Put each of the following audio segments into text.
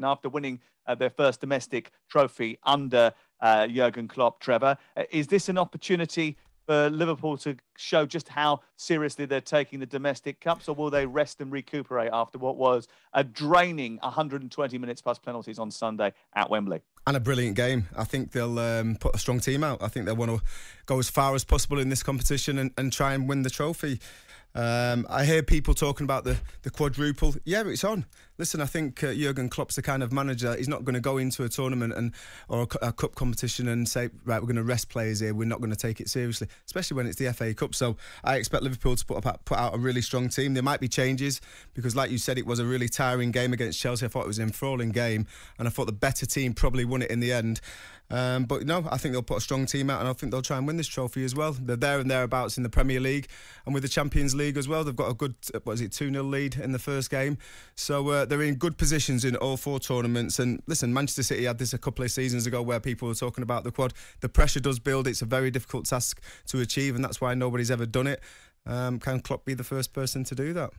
And after winning their first domestic trophy under Jurgen Klopp, Trevor, is this an opportunity for Liverpool to show just how seriously they're taking the domestic cups, or will they rest and recuperate after what was a draining 120 minutes plus penalties on Sunday at Wembley? And a brilliant game. I think they'll put a strong team out. I think they'll want to go as far as possible in this competition and try and win the trophy. I hear people talking about the quadruple. Yeah, it's on. Listen, I think Jurgen Klopp's the kind of manager. He's not going to go into a tournament or a cup competition and say, right, we're going to rest players here. We're not going to take it seriously, especially when it's the FA Cup. So I expect Liverpool to put out a really strong team. There might be changes because, like you said, it was a really tiring game against Chelsea. I thought it was an enthralling game, and I thought the better team probably won it in the end. But no, I think they'll put a strong team out, and I think they'll try and win this trophy as well. They're there and thereabouts in the Premier League, and with the Champions League as well, they've got a good 2-0 lead in the first game. So they're in good positions in all four tournaments. And listen, Manchester City had this a couple of seasons ago where people were talking about the quad. The pressure does build. It's a very difficult task to achieve, and that's why nobody's ever done it. Can Klopp be the first person to do that?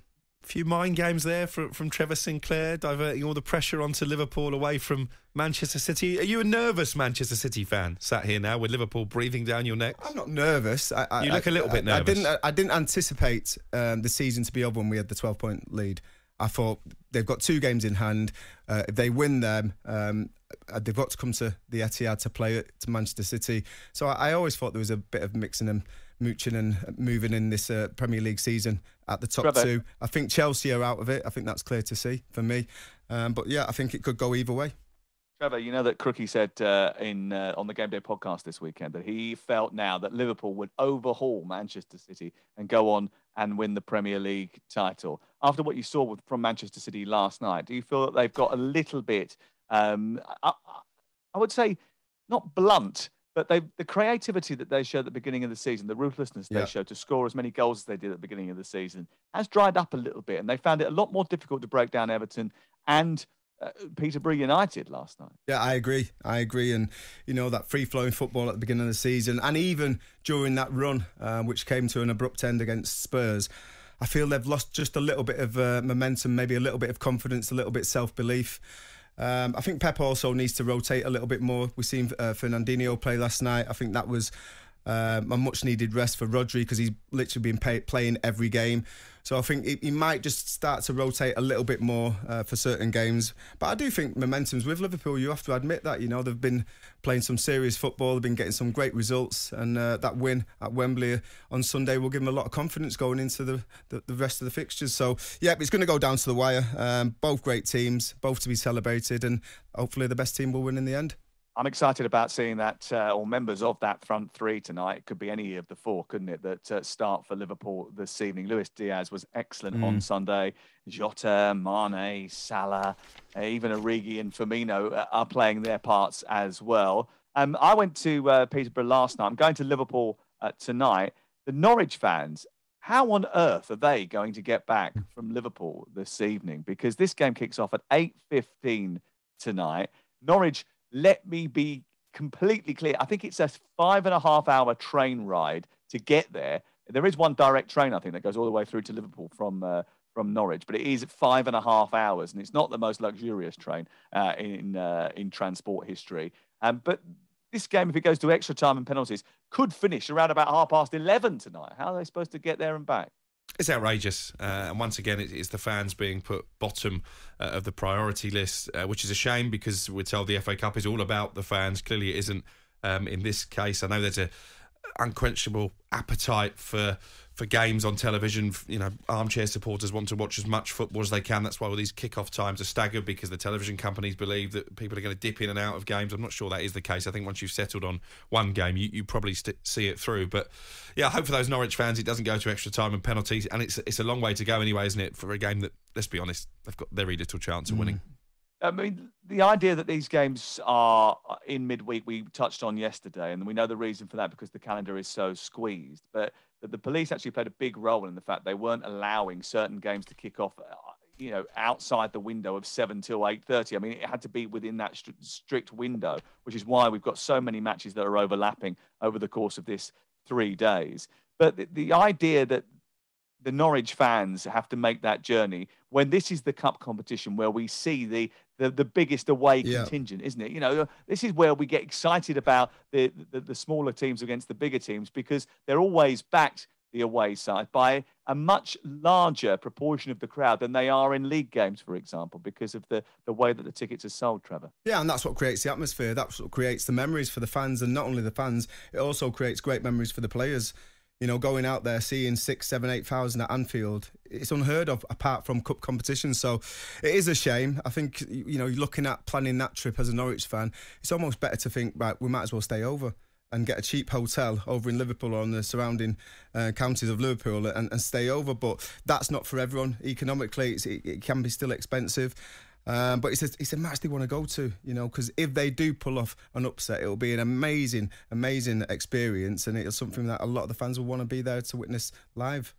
A few mind games there from Trevor Sinclair, diverting all the pressure onto Liverpool away from Manchester City. Are you a nervous Manchester City fan sat here now with Liverpool breathing down your neck? I'm not nervous. You look a little bit nervous. I didn't anticipate the season to be over when we had the 12-point lead. I thought they've got 2 games in hand. If they win them, they've got to come to the Etihad to play it to Manchester City. So I always thought there was a bit of mixing and mooching and moving in this Premier League season at the top Trevor. 2. I think Chelsea are out of it. I think that's clear to see for me. But yeah, I think it could go either way. Trevor, you know that Crookie said on the Game Day podcast this weekend that he felt now that Liverpool would overhaul Manchester City and go on and win the Premier League title. After what you saw from Manchester City last night, do you feel that they've got a little bit, I would say, not blunt, but the creativity that they showed at the beginning of the season, the ruthlessness they showed to score as many goals as they did at the beginning of the season, has dried up a little bit, and they found it a lot more difficult to break down Everton and Peterborough United last night. Yeah, I agree. And, you know, that free-flowing football at the beginning of the season, and even during that run, which came to an abrupt end against Spurs, I feel they've lost just a little bit of momentum, maybe a little bit of confidence, a little bit of self-belief. I think Pep also needs to rotate a little bit more. We've seen Fernandinho play last night. I think that was a much-needed rest for Rodri because he's literally been playing every game. So I think he might just start to rotate a little bit more for certain games. But I do think momentum's with Liverpool. You have to admit that. You know, they've been playing some serious football. They've been getting some great results. And that win at Wembley on Sunday will give them a lot of confidence going into the rest of the fixtures. So, yeah, it's going to go down to the wire. Both great teams, both to be celebrated. And hopefully the best team will win in the end. I'm excited about seeing that, or members of that front three tonight. It could be any of the 4, couldn't it, that start for Liverpool this evening. Luis Diaz was excellent on Sunday. Jota, Mane, Salah, even Origi and Firmino are playing their parts as well. I went to Peterborough last night. I'm going to Liverpool tonight. The Norwich fans, how on earth are they going to get back from Liverpool this evening? Because this game kicks off at 8:15 tonight. Norwich, let me be completely clear. I think it's a 5.5-hour train ride to get there. There is one direct train, I think, that goes all the way through to Liverpool from Norwich, but it is 5.5 hours, and it's not the most luxurious train in transport history. But this game, if it goes to extra time and penalties, could finish around about 11:30 tonight. How are they supposed to get there and back? It's outrageous, and once again it's the fans being put bottom of the priority list, which is a shame because we're told the FA Cup is all about the fans. Clearly it isn't in this case. I know there's a unquenchable appetite for games on television. You know, armchair supporters want to watch as much football as they can. That's why all these kick-off times are staggered, because the television companies believe that people are going to dip in and out of games. I'm not sure that is the case. I think once you've settled on one game, you probably see it through. But yeah, I hope for those Norwich fans it doesn't go to extra time and penalties. And it's a long way to go anyway, isn't it, for a game that, let's be honest, they've got very little chance of winning. I mean, the idea that these games are in midweek, we touched on yesterday, and we know the reason for that because the calendar is so squeezed. But the police actually played a big role in the fact they weren't allowing certain games to kick off, outside the window of 7 till 8:30. I mean, it had to be within that strict window, which is why we've got so many matches that are overlapping over the course of this 3 days. But the idea that the Norwich fans have to make that journey when this is the cup competition where we see the biggest away contingent, isn't it? You know, this is where we get excited about the smaller teams against the bigger teams, because they're always backed, the away side, by a much larger proportion of the crowd than they are in league games, for example, because of the way that the tickets are sold, Trevor. Yeah, and that's what creates the atmosphere. That's what creates the memories for the fans, and not only the fans, it also creates great memories for the players. You know, going out there, seeing 6,000, 7,000, 8,000 at Anfield, it's unheard of apart from cup competition. So it is a shame. I think, you know, looking at planning that trip as a Norwich fan, it's almost better to think, right, we might as well stay over and get a cheap hotel over in Liverpool or in the surrounding counties of Liverpool and stay over. But that's not for everyone. Economically, it can be still expensive. But it's a match they want to go to, you know, because if they do pull off an upset, it'll be an amazing experience, and it's something that a lot of the fans will want to be there to witness live.